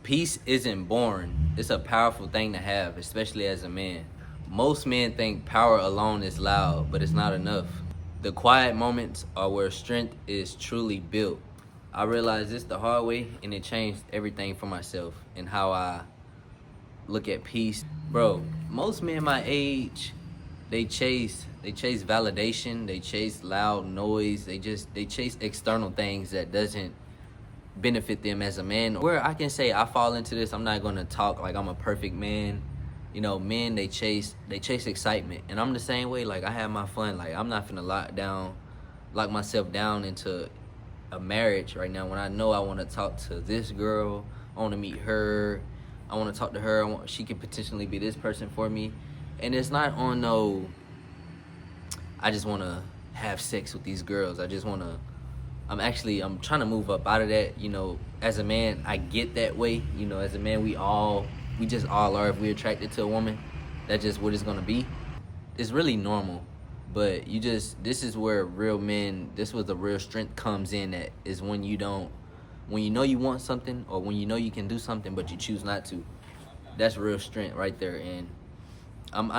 Peace isn't born. It's a powerful thing to have, especially as a man. Most men think power alone is loud, but it's not enough. The quiet moments are where strength is truly built. I realized this the hard way, and it changed everything for myself and how I look at peace. Bro, most men my age, they chase validation, they chase loud noise, they chase external things that doesn't benefit them as a man. Where I can say I fall into this, I'm not gonna talk like I'm a perfect man. You know, men they chase excitement, and I'm the same way. Like I have my fun. Like I'm not finna lock myself down into a marriage right now when I know I want to talk to this girl. I want to meet her. I want to talk to her. She could potentially be this person for me, and it's not on no. I just want to have sex with these girls. I just want to. I'm trying to move up out of that. You know, as a man, I get that way. You know, as a man, we just all are. If we're attracted to a woman, that's just what it's gonna be. It's really normal, but this is where real men, this was the real strength comes in. That is when you know you want something, or when you know you can do something but you choose not to. That's real strength right there. And I'm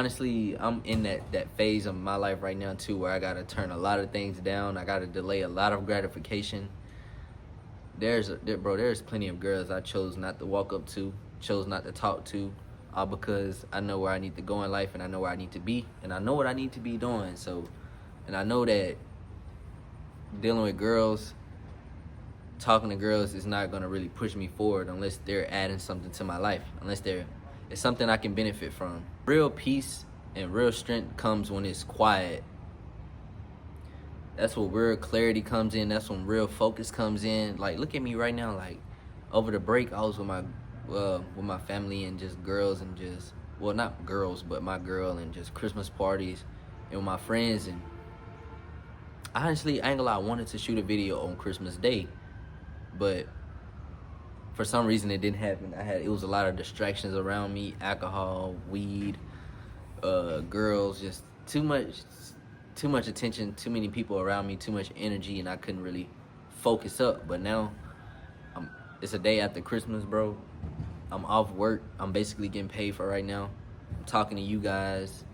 in that phase of my life right now too, where I gotta turn a lot of things down. I gotta delay a lot of gratification. There's plenty of girls I chose not to walk up to, chose not to talk to, all because I know where I need to go in life, and I know where I need to be, and I know what I need to be doing. So, and I know that dealing with girls, talking to girls is not gonna really push me forward unless they're adding something to my life, it's something I can benefit from. Real peace and real strength comes when it's quiet. That's where real clarity comes in. That's when real focus comes in. Like, look at me right now. Like, over the break, I was with my family and just girls and just, well, not girls, but my girl, and just Christmas parties and with my friends. And honestly, I ain't gonna lie, I wanted to shoot a video on Christmas Day, but for some reason it didn't happen. It was a lot of distractions around me: alcohol, weed, girls, just too much attention, too many people around me, too much energy, and I couldn't really focus up. But now, it's a day after Christmas, bro. I'm off work. I'm basically getting paid for right now. I'm talking to you guys.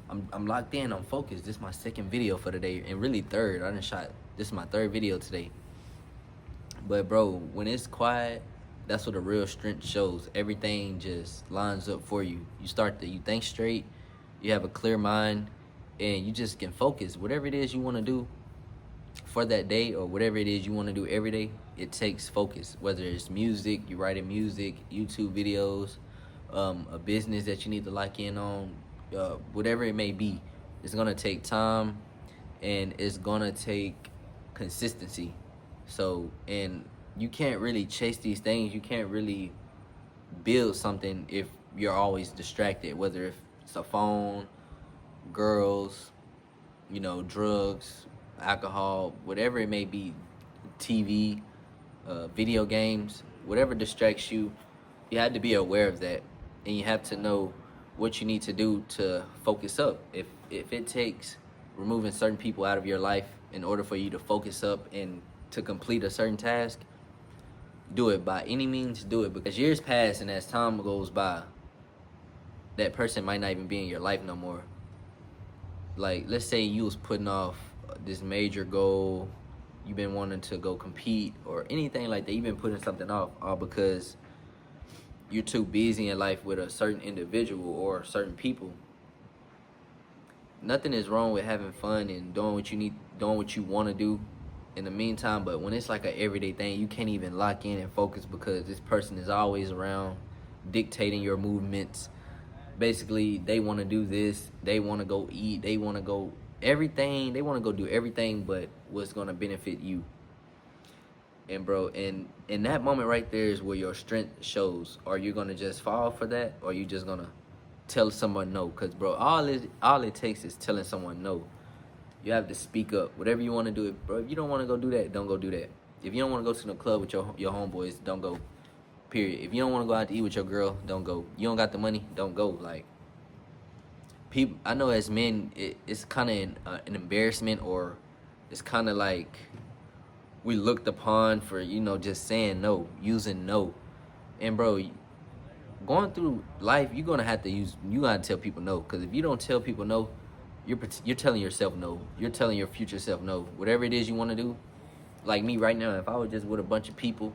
I'm locked in. I'm focused. This is my second video for the day, and really third. This is my third video today. But bro, when it's quiet, that's what the real strength shows. Everything just lines up for you. You think straight. You have a clear mind, and you just can focus. Whatever it is you want to do for that day, or whatever it is you want to do every day, it takes focus. Whether it's music, you writing music, YouTube videos, a business that you need to lock in on, whatever it may be, it's gonna take time, and it's gonna take consistency. So, and you can't really chase these things. You can't really build something if you're always distracted, whether if it's a phone, girls, drugs, alcohol, whatever it may be, TV, video games, whatever distracts you. You have to be aware of that, and you have to know what you need to do to focus up. If it takes removing certain people out of your life in order for you to focus up and to complete a certain task, do it. By any means, do it, because years pass, and as time goes by, that person might not even be in your life no more. Like, let's say you was putting off this major goal, you've been wanting to go compete or anything like that. You've been putting something off, all because you're too busy in life with a certain individual or certain people. Nothing is wrong with having fun and doing what you want to do in the meantime, but when it's like an everyday thing, you can't even lock in and focus, because this person is always around dictating your movements. Basically, they want to do this, they want to go eat, they want to go do everything but what's going to benefit you. And bro, and in that moment right there is where your strength shows. Are you going to just fall for that, or are you just going to tell someone no? Because bro, all it takes is telling someone no. You have to speak up. Whatever you want to do, bro. If you don't want to go do that, don't go do that. If you don't want to go to the club with your homeboys, don't go. Period. If you don't want to go out to eat with your girl, don't go. You don't got the money, don't go. Like, people, I know as men, it's kind of an embarrassment, or it's kind of like we looked upon for just saying no, using no. And bro, going through life, you're gonna have to you gotta tell people no. Because if you don't tell people no, you're telling yourself no. You're telling your future self no. Whatever it is you want to do. Like me right now, if I was just with a bunch of people,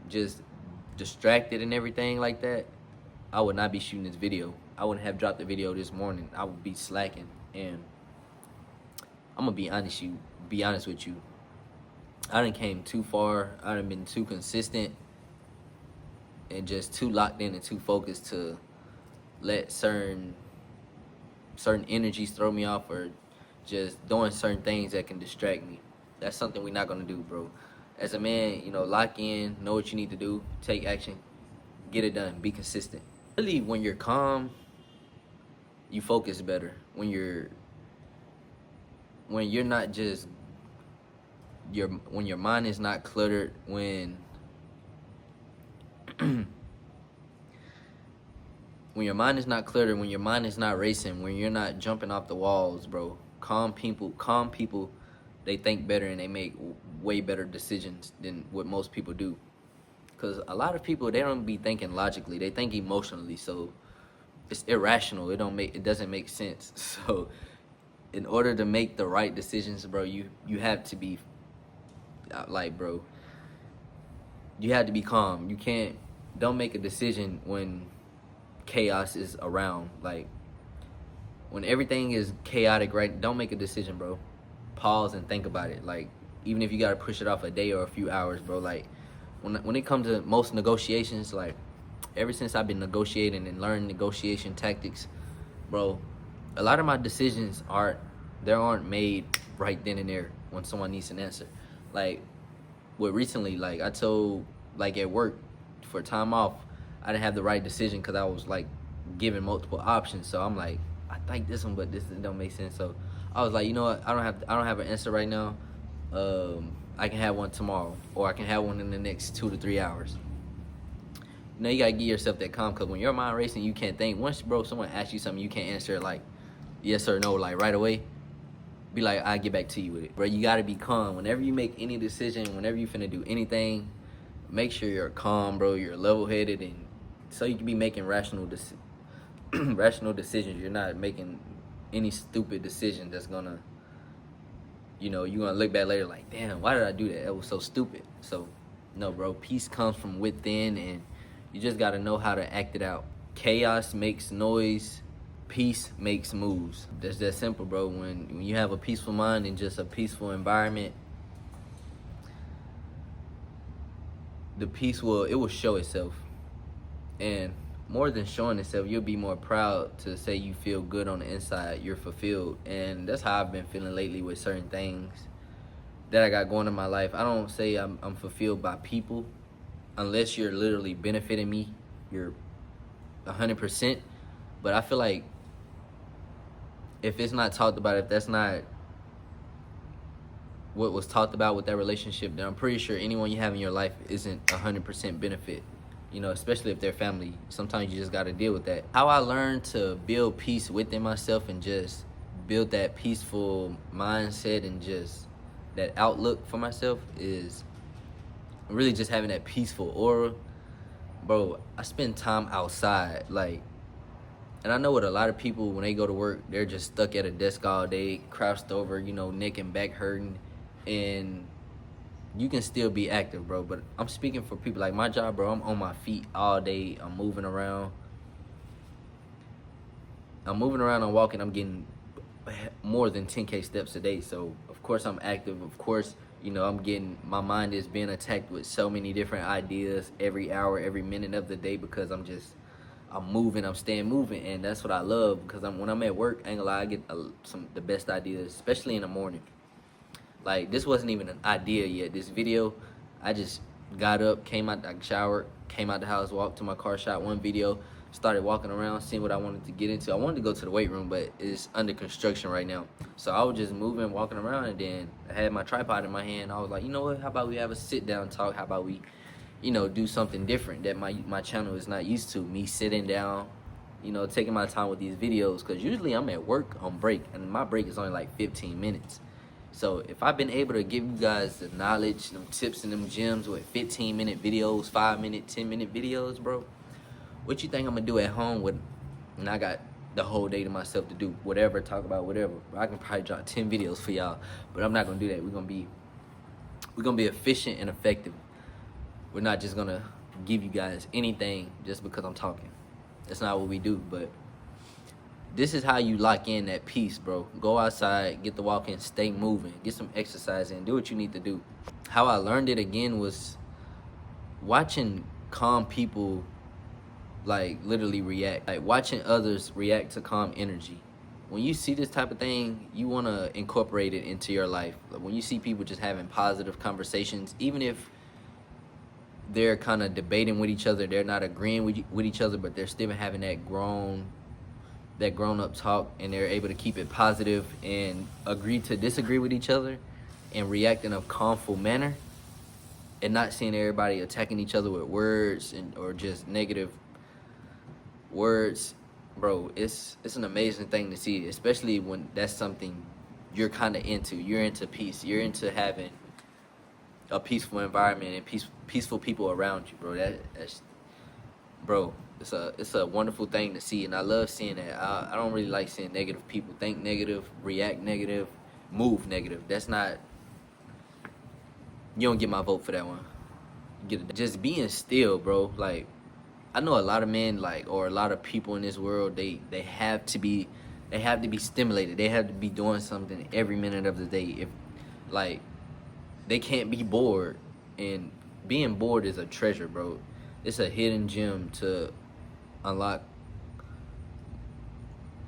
just distracted and everything like that, I would not be shooting this video. I wouldn't have dropped the video this morning. I would be slacking. And I'm gonna be honest with you. I done came too far. I done been too consistent and just too locked in and too focused to let certain energies throw me off, or just doing certain things that can distract me. That's something we're not gonna do, bro. As a man, lock in, know what you need to do, take action, get it done, be consistent. Really, when you're calm, you focus better. When you're not just when your mind is not cluttered, when when your mind is not cluttered, when your mind is not racing, when you're not jumping off the walls, bro. Calm people, they think better and they make way better decisions than what most people do. Because a lot of people, they don't be thinking logically, they think emotionally, so it's irrational. It doesn't make sense. So in order to make the right decisions, bro, you have to be bro, you have to be calm. Don't make a decision when chaos is around. Like, when everything is chaotic, right? Don't make a decision, bro. Pause and think about it. Like, even if you gotta push it off a day or a few hours, bro. Like, when it comes to most negotiations, like, ever since I've been negotiating and learning negotiation tactics, bro, a lot of my decisions aren't made right then and there when someone needs an answer. Like, recently, like, I told, like, at work, for time off, I didn't have the right decision because I was, like, given multiple options. So I'm like, I think this one, but this don't make sense. So I was like, you know what? I don't have an answer right now. I can have one tomorrow, or I can have one in the next 2 to 3 hours. You gotta give yourself that calm, because when your mind racing, you can't think. Once, bro, someone asks you something, you can't answer it like yes or no, like right away. Be like, I'll get back to you with it. Bro, you gotta be calm. Whenever you make any decision, whenever you finna do anything, make sure you're calm, bro. You're level-headed, and so you can be making rational decisions. You're not making any stupid decision that's gonna, you're gonna look back later like, damn, why did I do that? That was so stupid. So, no, bro, peace comes from within, and you just gotta know how to act it out. Chaos makes noise. Peace makes moves. That's that simple, bro. When you have a peaceful mind and just a peaceful environment, the peace will show itself. And more than showing itself, you'll be more proud to say you feel good on the inside. You're fulfilled. And that's how I've been feeling lately with certain things that I got going in my life. I don't say I'm fulfilled by people unless you're literally benefiting me. You're 100%. But I feel like if it's not talked about, if that's not what was talked about with that relationship, then I'm pretty sure anyone you have in your life isn't 100% benefit. Especially if they're family. Sometimes you just got to deal with that. How I learned to build peace within myself and just build that peaceful mindset and just that outlook for myself is really just having that peaceful aura. Bro, I spend time outside, and I know what a lot of people, when they go to work, they're just stuck at a desk all day, crouched over, neck and back hurting, and you can still be active, bro. But I'm speaking for people like my job, bro. I'm on my feet all day. I'm moving around. I'm walking. I'm getting more than 10K steps a day. So, of course, I'm active. Of course, my mind is being attacked with so many different ideas every hour, every minute of the day, because I'm moving, I'm staying moving. And that's what I love, because when I'm at work, I ain't gonna lie, I get the best ideas, especially in the morning. Like, this wasn't even an idea yet. This video, I just got up, came out, I showered, came out the house, walked to my car, shot one video, started walking around, seeing what I wanted to get into. I wanted to go to the weight room, but it's under construction right now. So I was just moving, walking around, and then I had my tripod in my hand. I was like, you know what, how about we have a sit-down talk? How about we, do something different that my channel is not used to? Me sitting down, taking my time with these videos, because usually I'm at work on break, and my break is only like 15 minutes. So if I've been able to give you guys the knowledge, them tips and them gems with 15-minute videos, 5-minute, 10-minute videos, bro, what you think I'm gonna do at home with, and I got the whole day to myself to do whatever, talk about whatever. I can probably drop 10 videos for y'all, but I'm not gonna do that. We're gonna be efficient and effective. We're not just gonna give you guys anything just because I'm talking. That's not what we do, but this is how you lock in that peace, bro. Go outside, get the walk in, stay moving, get some exercise in, do what you need to do. How I learned it again was watching calm people like literally react, like watching others react to calm energy. When you see this type of thing, you want to incorporate it into your life. Like when you see people just having positive conversations, even if they're kind of debating with each other, they're not agreeing with each other, but they're still having that grown up talk, and they're able to keep it positive and agree to disagree with each other and react in a calmful manner, and not seeing everybody attacking each other with words or just negative words. Bro, it's an amazing thing to see, especially when that's something you're kind of into. You're into peace. You're into having a peaceful environment and peaceful people around you, bro. That's bro, it's a wonderful thing to see, and I love seeing that. I don't really like seeing negative people think negative, react negative, move negative. That's not, you don't get my vote for that one. You get it. Just being still, bro. Like, I know a lot of men, like, or a lot of people in this world, they have to be stimulated. They have to be doing something every minute of the day. If, like, they can't be bored, and being bored is a treasure, bro. It's a hidden gem to unlock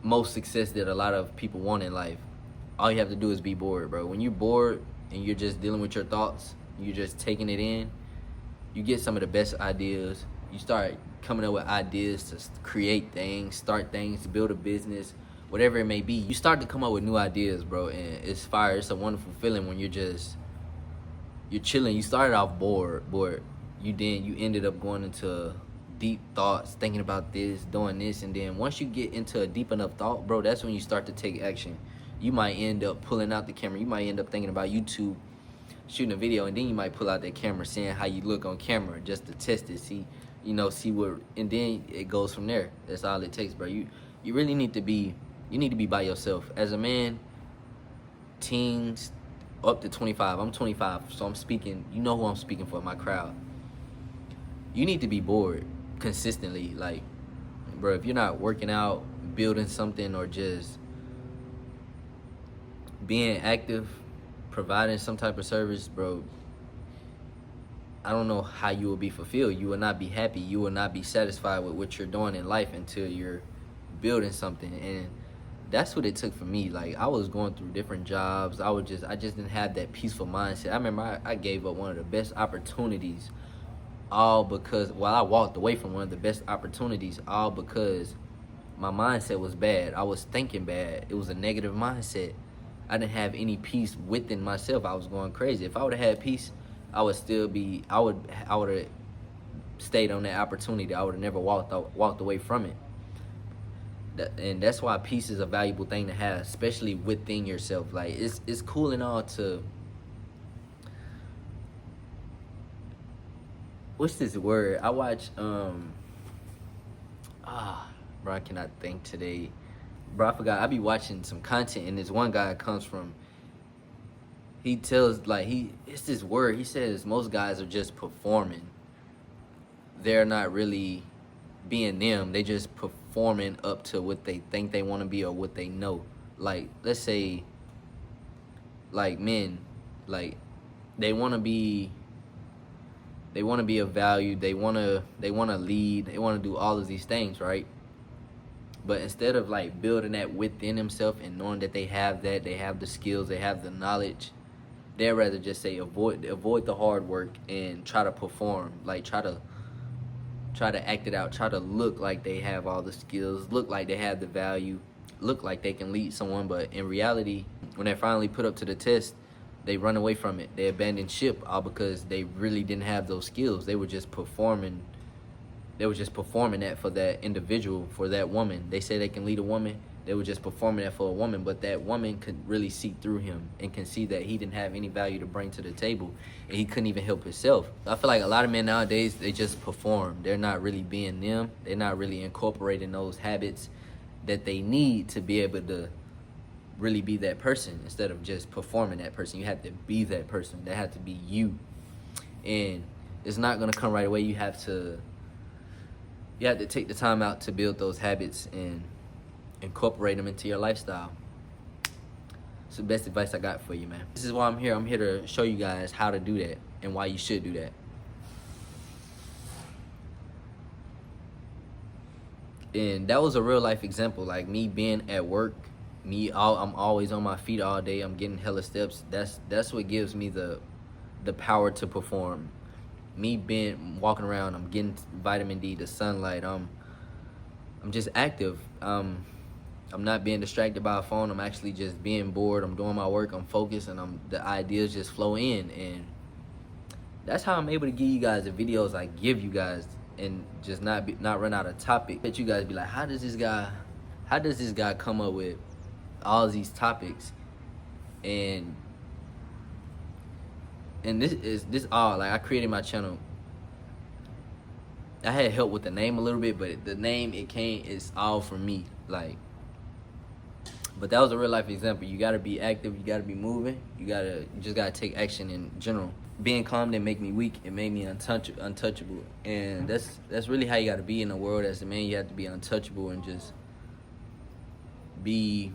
most success that a lot of people want in life. All you have to do is be bored, bro. When you're bored and you're just dealing with your thoughts, you're just taking it in, you get some of the best ideas. You start coming up with ideas to create things, start things, build a business, whatever it may be. You start to come up with new ideas, bro, and it's fire. It's a wonderful feeling when you're chilling. You started off bored. You ended up going into deep thoughts, thinking about this, doing this, and then once you get into a deep enough thought, bro, that's when you start to take action. You might end up pulling out the camera. You might end up thinking about YouTube, shooting a video, and then you might pull out that camera, seeing how you look on camera just to test it, see what, and then it goes from there. That's all it takes, bro. You really need to be by yourself. As a man, teens up to 25. I'm 25, so I'm speaking, you know who I'm speaking for, my crowd. You need to be bored consistently. Like, bro, if you're not working out, building something, or just being active, providing some type of service, bro, I don't know how you will be fulfilled. You will not be happy. You will not be satisfied with what you're doing in life until you're building something. And that's what it took for me. Like, I was going through different jobs. I just didn't have that peaceful mindset. I remember I gave up one of the best opportunities, all because, I walked away from one of the best opportunities, all because my mindset was bad. I was thinking bad. It was a negative mindset. I didn't have any peace within myself. I was going crazy. If I would have had peace, I would have stayed on that opportunity. I would have never walked away from it. And that's why peace is a valuable thing to have, especially within yourself. Like, it's cool and all to, what's this word? I watch bro, I cannot think today. Bro, I forgot. I be watching some content, and this one guy comes from, he tells, like, it's this word. He says most guys are just performing. They're not really being them. They just performing up to what they think they want to be or what they know. Like, let's say, like, men, like, they want to be of value. They want to lead. They want to do all of these things, right? But instead of, like, building that within themselves and knowing that they have the skills, they have the knowledge, they'd rather just say avoid the hard work and try to perform. Like, try to act it out, try to look like they have all the skills, look like they have the value, look like they can lead someone. But in reality, when they're finally put up to the test, they run away from it. They abandon ship, all because they really didn't have those skills. They were just performing that for that individual, for that woman. They say they can lead a woman. They were just performing that for a woman, but that woman could really see through him and can see that he didn't have any value to bring to the table, and he couldn't even help himself. I feel like a lot of men nowadays, they just perform. They're not really being them. They're not really incorporating those habits that they need to be able to really be that person instead of just performing that person. You have to be that person. That have to be you. And it's not gonna come right away. You have to take the time out to build those habits and incorporate them into your lifestyle. It's the best advice I got for you, man. This is why I'm here. I'm here to show you guys how to do that and why you should do that. And that was a real life example, like me being at work, I'm always on my feet all day. I'm getting hella steps. That's what gives me the power to perform. Me being walking around, I'm getting vitamin D, the sunlight. I'm just active. I'm not being distracted by a phone. I'm actually just being bored. I'm doing my work. I'm focused, and the ideas just flow in. And that's how I'm able to give you guys the videos I give you guys, and just not run out of topic. That you guys be like, how does this guy come up with all these topics? And this all, like, I created my channel. I had help with the name a little bit, but the name it's all from me. Like, but that was a real life example. You gotta be active, you gotta be moving, you just gotta take action in general. Being calm didn't make me weak, it made me untouchable. And that's really how you gotta be in the world as a man. You have to be untouchable and just be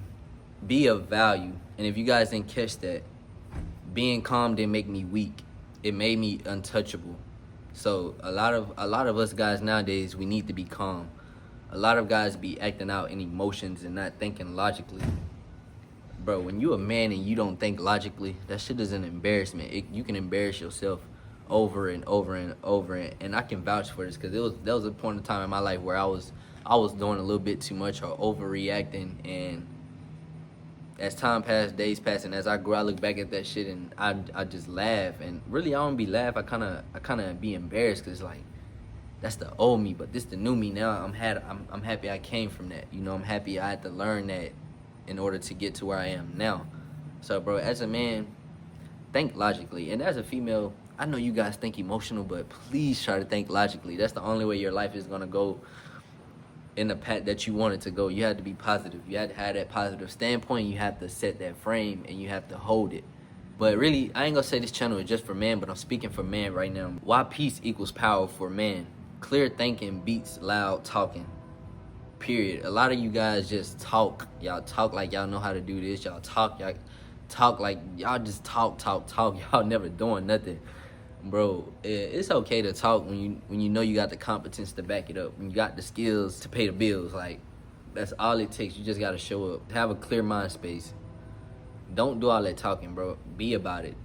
of value. And if you guys didn't catch that, being calm didn't make me weak, it made me untouchable. So a lot of us guys nowadays, we need to be calm. A lot of guys be acting out in emotions and not thinking logically. Bro, when you a man and you don't think logically, that shit is an embarrassment. You can embarrass yourself over and over and over. And I can vouch for this, because there was a point in time in my life where I was doing a little bit too much or overreacting. And as time passed, days passed, and as I grew, I look back at that shit and I just laugh. And really, I don't be laugh. I kind of be embarrassed, because like, that's the old me, but this the new me now. I'm happy I came from that. You know, I'm happy I had to learn that in order to get to where I am now. So, bro, as a man, think logically. And as a female, I know you guys think emotional, but please try to think logically. That's the only way your life is gonna go in the path that you want it to go. You have to be positive. You have to have that positive standpoint. You have to set that frame, and you have to hold it. But really, I ain't gonna say this channel is just for men, but I'm speaking for men right now. Why peace equals power for men. Clear thinking beats loud talking. Period. A lot of you guys just talk. Y'all talk like y'all know how to do this. Y'all talk like y'all just talk. Y'all never doing nothing. Bro, it's okay to talk when you know you got the competence to back it up. When you got the skills to pay the bills. Like, that's all it takes. You just gotta show up. Have a clear mind space. Don't do all that talking, bro. Be about it.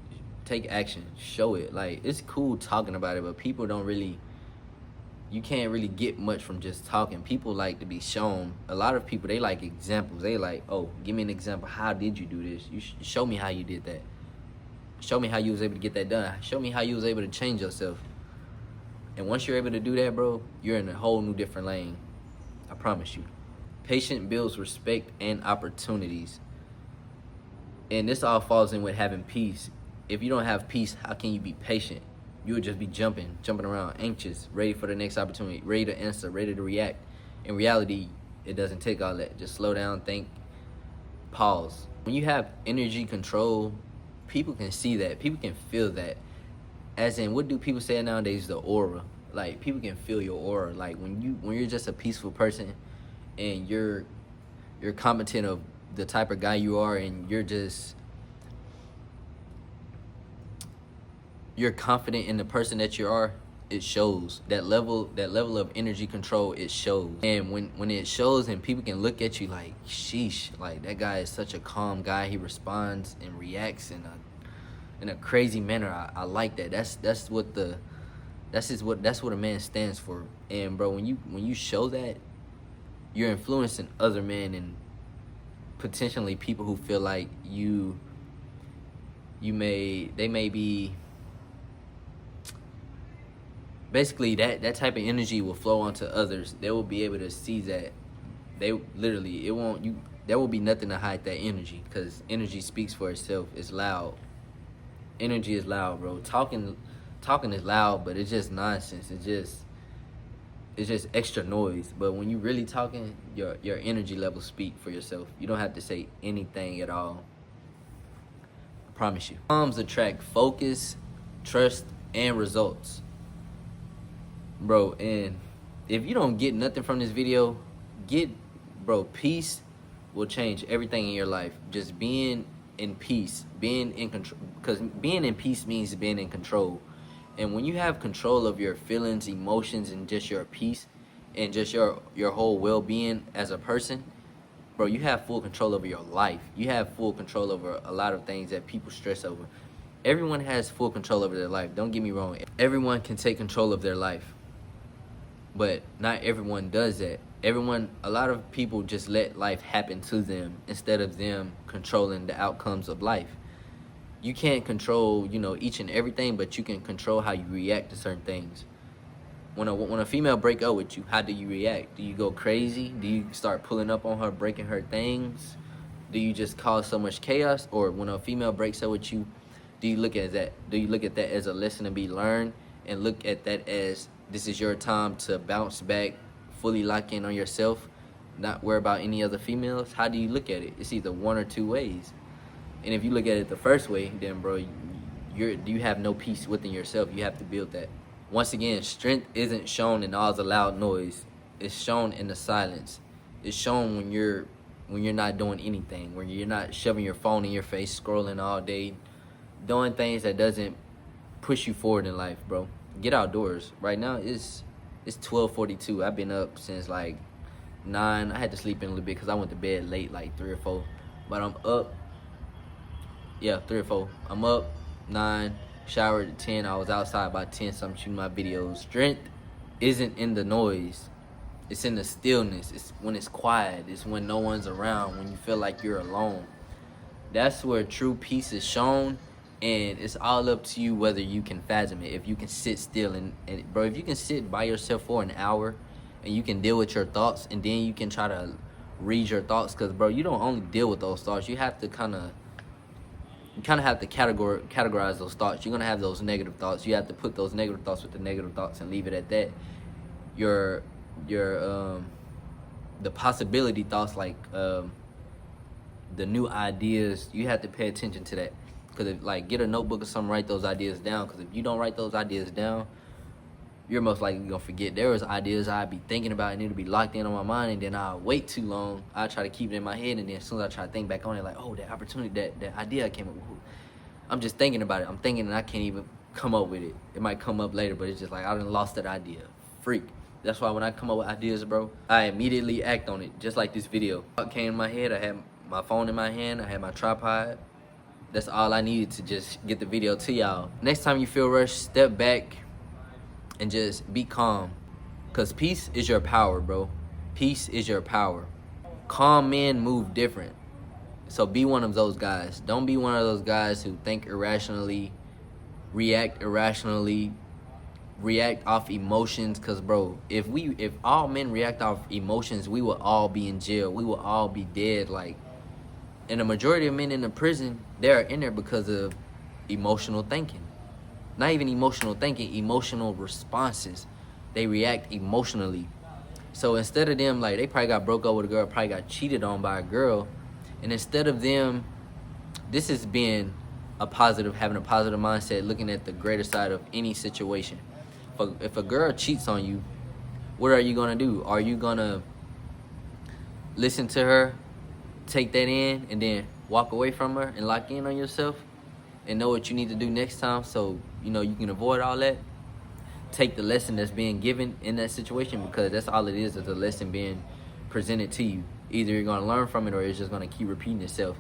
Take action. Show it. Like, it's cool talking about it, but people don't really, you can't really get much from just talking. People like to be shown. A lot of people, they like examples. They like, oh, give me an example. How did you do this? You show me how you did that. Show me how you was able to get that done. Show me how you was able to change yourself. And once you're able to do that, bro, you're in a whole new different lane. I promise you. Patience builds respect and opportunities. And this all falls in with having peace. If you don't have peace, how can you be patient? You would just be jumping around, anxious, ready for the next opportunity, ready to answer, ready to react. In reality, it doesn't take all that. Just slow down, think, pause. When you have energy control, people can see that. People can feel that. As in, what do people say nowadays? The aura. Like, people can feel your aura. Like, when you're just a peaceful person and you're competent of the type of guy you are, and you're confident in the person that you are, it shows. That level of energy control, it shows. And when it shows and people can look at you like, sheesh, like, that guy is such a calm guy. He responds and reacts in a crazy manner. I like that. That's what a man stands for. And bro, when you show that, you're influencing other men and potentially people who feel like they may be, basically that type of energy will flow onto others. They will be able to see that. They literally, there will be nothing to hide that energy, because energy speaks for itself. It's loud. Energy is loud, bro. Talking is loud, but it's just nonsense. It's just extra noise. But when you really talking, your energy levels speak for yourself. You don't have to say anything at all. I promise you. Calms attract focus, trust, and results, bro. And if you don't get nothing from this video, peace will change everything in your life. Just being in peace, being in control, because being in peace means being in control. And when you have control of your feelings, emotions, and just your peace, and just your whole well-being as a person, bro, you have full control over your life. You have full control over a lot of things that people stress over. Everyone has full control over their life. Don't get me wrong. Everyone can take control of their life, but not everyone does that. A lot of people just let life happen to them instead of them controlling the outcomes of life. You can't control, each and everything, but you can control how you react to certain things. When a female break up with you, how do you react? Do you go crazy? Do you start pulling up on her, breaking her things? Do you just cause so much chaos? Or when a female breaks up with you, do you look at that? Do you look at that as a lesson to be learned, and look at that as this is your time to bounce back, fully lock in on yourself, not worry about any other females? How do you look at it? It's either one or two ways. And if you look at it the first way, then bro, you have no peace within yourself. You have to build that. Once again, strength isn't shown in all the loud noise. It's shown in the silence. It's shown when you're not doing anything, when you're not shoving your phone in your face, scrolling all day, doing things that doesn't push you forward in life, bro. Get outdoors. Right now it's 12:42. I've been up since like 9. I had to sleep in a little bit because I went to bed late, like 3 or 4. But I'm up. Yeah, 3 or 4. I'm up 9, showered at 10. I was outside by 10, so I'm shooting my videos. Strength isn't in the noise. It's in the stillness. It's when it's quiet. It's when no one's around, when you feel like you're alone. That's where true peace is shown, and it's all up to you whether you can fathom it. If you can sit still and bro, if you can sit by yourself for an hour and you can deal with your thoughts, and then you can try to read your thoughts, because bro, you don't only deal with those thoughts. You have to kind of have to categorize those thoughts. You're gonna have those negative thoughts. You have to put those negative thoughts with the negative thoughts and leave it at that. Your the possibility thoughts, like the new ideas, you have to pay attention to that. Because if, like, get a notebook or something, write those ideas down. Because if you don't write those ideas down, you're most likely gonna forget. There was ideas I'd be thinking about and it'll be locked in on my mind, and then I'll wait too long. I try to keep it in my head, and then as soon as I try to think back on it, like, oh, that opportunity, that idea I came up with, I'm just thinking about it. I'm thinking and I can't even come up with it. It might come up later, but it's just like I done lost that idea. Freak. That's why when I come up with ideas, bro, I immediately act on it. Just like this video. What came in my head, I had my phone in my hand, I had my tripod. That's all I needed to just get the video to y'all. Next time you feel rushed, step back and just be calm. Because peace is your power, bro. Peace is your power. Calm men move different. So be one of those guys. Don't be one of those guys who think irrationally, react irrationally, react off emotions. Because, bro, if all men react off emotions, we will all be in jail. We will all be dead. Like, and the majority of men in the prison, they're in there because of emotional thinking. Not even emotional thinking, emotional responses. They react emotionally. So instead of them, like, they probably got broke up with a girl, probably got cheated on by a girl, and instead of them, this is being having a positive mindset, looking at the greater side of any situation. If a girl cheats on you, what are you gonna do? Are you gonna listen to her, take that in, and then walk away from her and lock in on yourself and know what you need to do next time so you can avoid all that? Take the lesson that's being given in that situation, because that's all it is a lesson being presented to you. Either you're going to learn from it, or it's just going to keep repeating itself.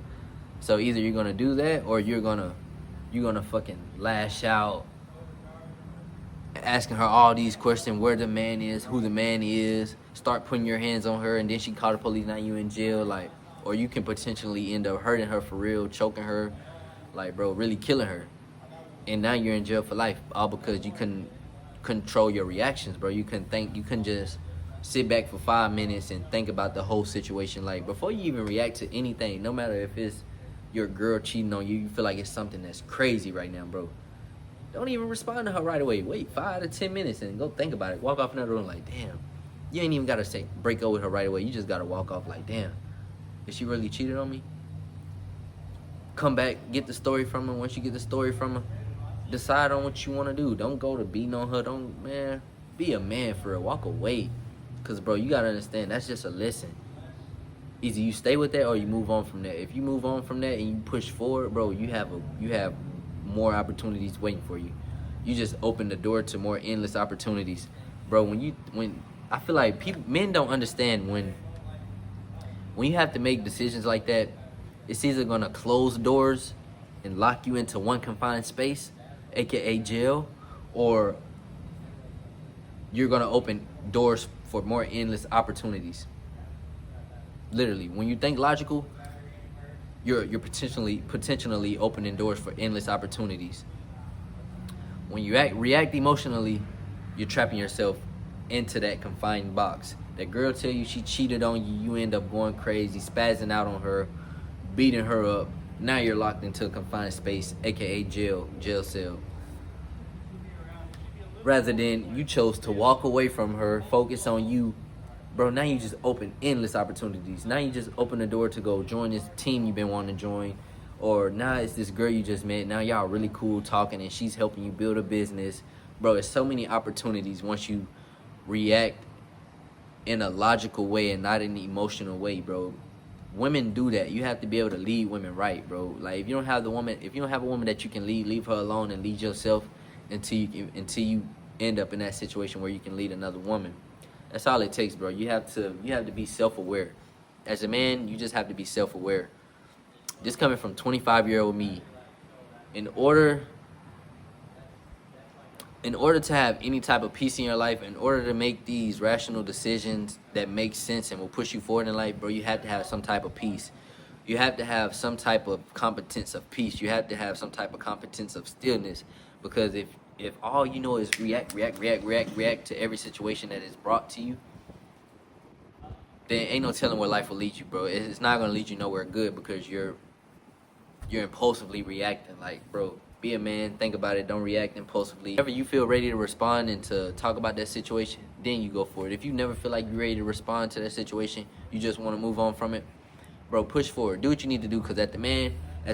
So either you're going to do that, or you're going to fucking lash out, asking her all these questions, where the man is, who the man is, start putting your hands on her, and then she call the police, now you in jail. Like, or you can potentially end up hurting her for real, choking her, like, bro, really killing her. And now you're in jail for life, all because you couldn't control your reactions, bro. You couldn't think, you couldn't just sit back for 5 minutes and think about the whole situation. Like, before you even react to anything, no matter if it's your girl cheating on you, you feel like it's something that's crazy right now, bro. Don't even respond to her right away. Wait 5 to 10 minutes and go think about it. Walk off another room like, damn. You ain't even gotta say break up with her right away. You just gotta walk off like, damn. Is she really cheated on me? Come back, get the story from her. Once you get the story from her, decide on what you want to do. Don't go to beating on her. Don't, man, be a man for real. Walk away. Because, bro, you got to understand, that's just a lesson. Either you stay with that or you move on from that. If you move on from that and you push forward, bro, you have more opportunities waiting for you. You just open the door to more endless opportunities. Bro, when I feel like men don't understand when you have to make decisions like that, it's either gonna close doors and lock you into one confined space, aka jail, or you're gonna open doors for more endless opportunities. Literally, when you think logical, you're potentially opening doors for endless opportunities. When you react emotionally, you're trapping yourself into that confined box. That girl tell you she cheated on you, you end up going crazy, spazzing out on her, beating her up. Now you're locked into a confined space, aka jail cell. Rather than you chose to walk away from her, focus on you, bro. Now you just open endless opportunities. Now you just open the door to go join this team you've been wanting to join, or now it's this girl you just met. Now y'all really cool talking, and she's helping you build a business, bro. There's so many opportunities once you react in a logical way and not in an emotional way, bro. Women do that. You have to be able to lead women right, bro. Like, if you don't have a woman that you can lead, leave her alone and lead yourself until you end up in that situation where you can lead another woman. That's all it takes, bro. You have to be self-aware. As a man, you just have to be self-aware. This coming from 25-year-old me. In order to have any type of peace in your life, in order to make these rational decisions that make sense and will push you forward in life, bro, you have to have some type of peace. You have to have some type of competence of peace. You have to have some type of competence of stillness. Because if all you know is react to every situation that is brought to you, then ain't no telling where life will lead you, bro. It's not gonna lead you nowhere good because you're impulsively reacting. Like, bro, be a man, think about it, don't react impulsively. Whenever you feel ready to respond and to talk about that situation, then you go for it. If you never feel like you're ready to respond to that situation, you just want to move on from it, bro, push forward. Do what you need to do, because as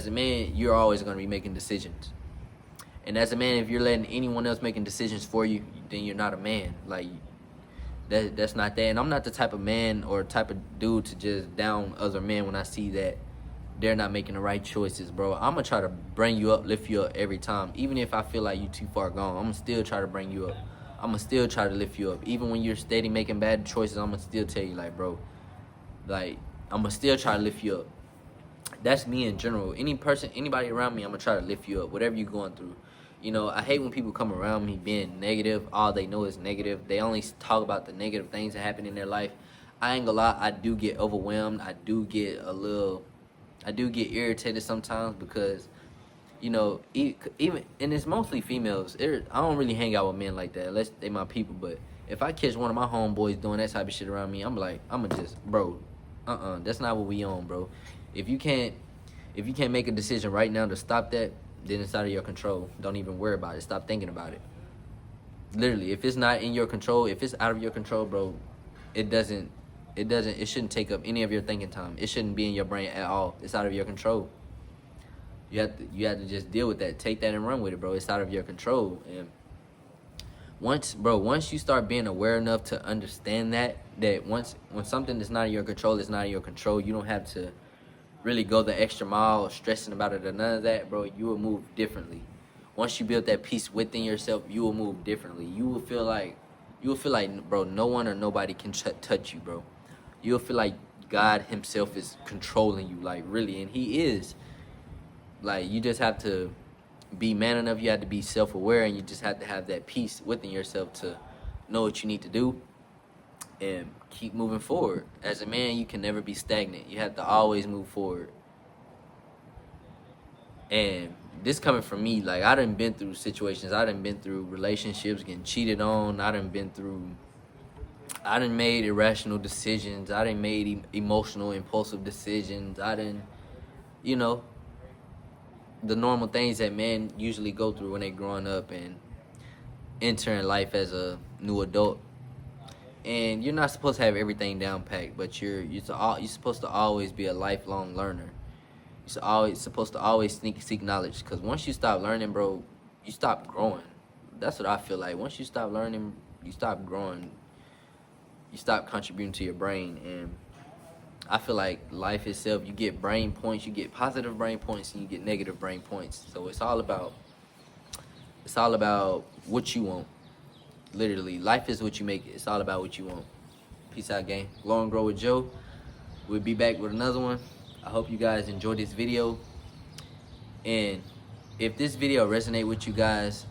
a man, you're always going to be making decisions. And as a man, if you're letting anyone else making decisions for you, then you're not a man. Like, that's not that. And I'm not the type of man or type of dude to just down other men when I see that they're not making the right choices, bro. I'm gonna try to bring you up, lift you up every time. Even if I feel like you too far gone, I'm gonna still try to bring you up. I'm gonna still try to lift you up. Even when you're steady making bad choices, I'm gonna still tell you, like, bro, like, I'm gonna still try to lift you up. That's me in general. Anybody around me, I'm gonna try to lift you up, whatever you're going through. You know, I hate when people come around me being negative. All they know is negative. They only talk about the negative things that happen in their life. I ain't gonna lie, I do get overwhelmed. I do get irritated sometimes because, you know, even, and it's mostly females. I don't really hang out with men like that unless they my people. But if I catch one of my homeboys doing that type of shit around me, I'm like, I'ma just, bro, that's not what we on, bro. If you can't make a decision right now to stop that, then it's out of your control. Don't even worry about it. Stop thinking about it. Literally, if it's not in your control, if it's out of your control, bro, it shouldn't take up any of your thinking time. It shouldn't be in your brain at all. It's out of your control. You have to just deal with that. Take that and run with it, bro. It's out of your control. And once you start being aware enough to understand that when something is not in your control, it's not in your control. You don't have to really go the extra mile or stressing about it or none of that, bro. You will move differently. Once you build that peace within yourself, you will move differently. You will feel like, bro, no one or nobody can touch you, bro. You'll feel like God himself is controlling you, like, really, and he is. Like, you just have to be man enough. You have to be self-aware, and you just have to have that peace within yourself to know what you need to do and keep moving forward. As a man, you can never be stagnant. You have to always move forward. And this coming from me, like, I done been through situations. I done been through relationships, getting cheated on. I done been through I done made irrational decisions. I done made emotional, impulsive decisions. I done, you know, the normal things that men usually go through when they growing up and entering life as a new adult. And you're not supposed to have everything down packed, but you're supposed to always be a lifelong learner. You're supposed to always seek knowledge, because once you stop learning, bro, you stop growing. That's what I feel like. Once you stop learning, you stop growing. You stop contributing to your brain, and I feel like life itself, you get brain points, you get positive brain points, and you get negative brain points. So it's all about what you want. Literally, life is what you make it. It's all about what you want. Peace out, gang. Grow and grow with Joe. We'll be back with another one. I hope you guys enjoyed this video. And if this video resonate with you guys,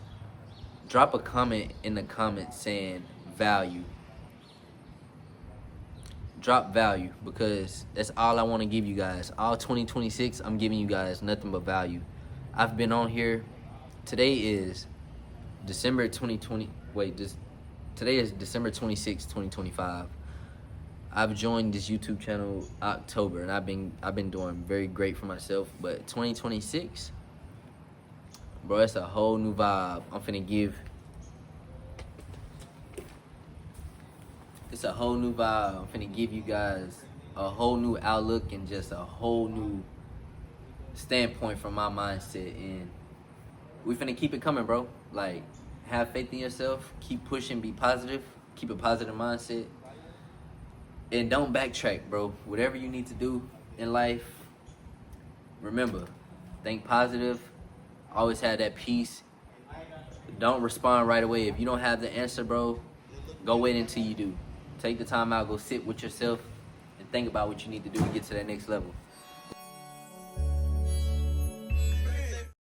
drop a comment in the comments saying value. Drop value, because that's all I want to give you guys. All 2026, I'm giving you guys nothing but value. I've been on here. Today is December 2020. Today is December 26, 2025. I've joined this YouTube channel October, and I've been doing very great for myself. But 2026, bro, it's a whole new vibe. It's a whole new vibe. I'm finna give you guys a whole new outlook and just a whole new standpoint from my mindset. And we finna keep it coming, bro. Like, have faith in yourself. Keep pushing. Be positive. Keep a positive mindset. And don't backtrack, bro. Whatever you need to do in life, remember, think positive. Always have that peace. Don't respond right away. If you don't have the answer, bro, go wait until you do. Take the time out, go sit with yourself, and think about what you need to do to get to that next level.